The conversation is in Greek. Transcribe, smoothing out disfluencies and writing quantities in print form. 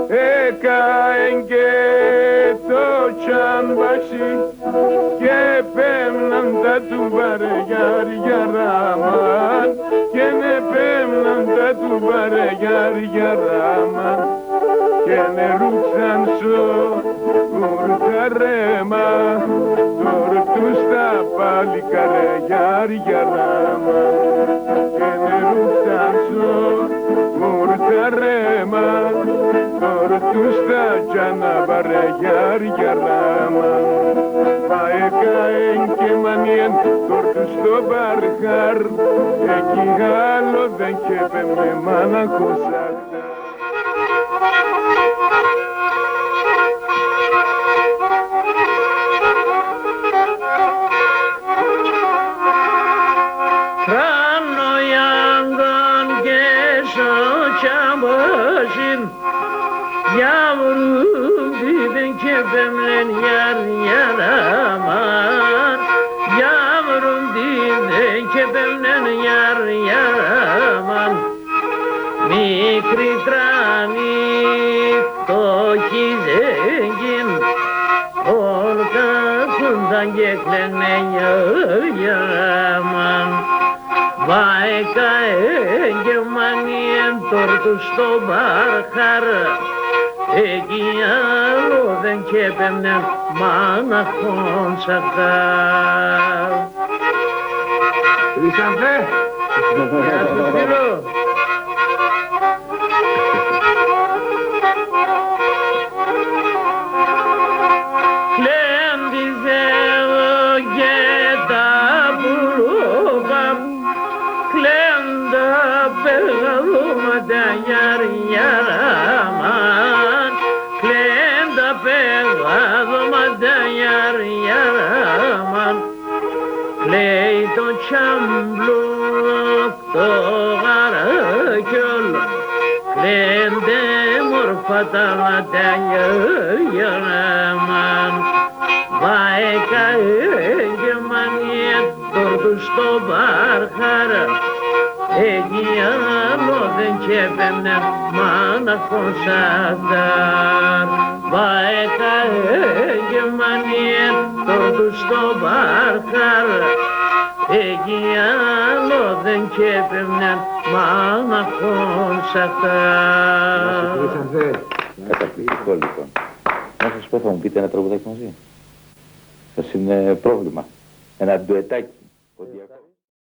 Έκαεν και το τσάμπασι και πέμναν τα του βαρεγιάρια ράμαν και ναι πέμναν τα του βαρεγιάρια ράμαν και ναι ρούξαν σο κουρταρέμα τόρτους τα πάλι καρεγιάρια ράμαν και ναι ρούξαν σο κουρταρέμα τόρτους τα τζάνα βαρεγιάρια ράμαν Εκαέν και μανιέν τόρτους στο μπαρχάρ εκεί άλλο δεν κέπε με μάνα κοσάχτα. Τράνο yandan geço çamaşın Yavrum dibin kepemlen yar yaraman Yavrum dibin kepemlen yar yaraman Mikri trani toki zengin Ortasından geklenmen yar yaraman Vay kaengemanien tortu στο μπαρχάρ Εκεί άλλο δεν κέπαινε μάνα χόνσακα. Χρυσανθέ! Γεια σου Σπύρο! Κλέντιζε εδώ και τα πουλούβα Κλέντα πεγαδούματα γιαριαραμάν Κλέντα πεγαδούματα γιαριαραμάν Κλαίει το τσάμπλουκ το γαρακιόλ Κλέντε μορφά τα ματάνια γιαραμάν Βάε καέγε μανιέ τόρτου στο μπαρχάρα Εκεί άλλο δεν κέπαινε μάνα κονσάταρ Βάε καέγε μανιέ τόρτου στο μπαρχάρα Εκεί άλλο δεν κέπαινε μάνα κονσάταρ. Καταπληκτικό λοιπόν. Να σας πω, θα μου πείτε ένα τραγουδάκι μαζί. Σας είναι πρόβλημα. Ένα ντουετάκι.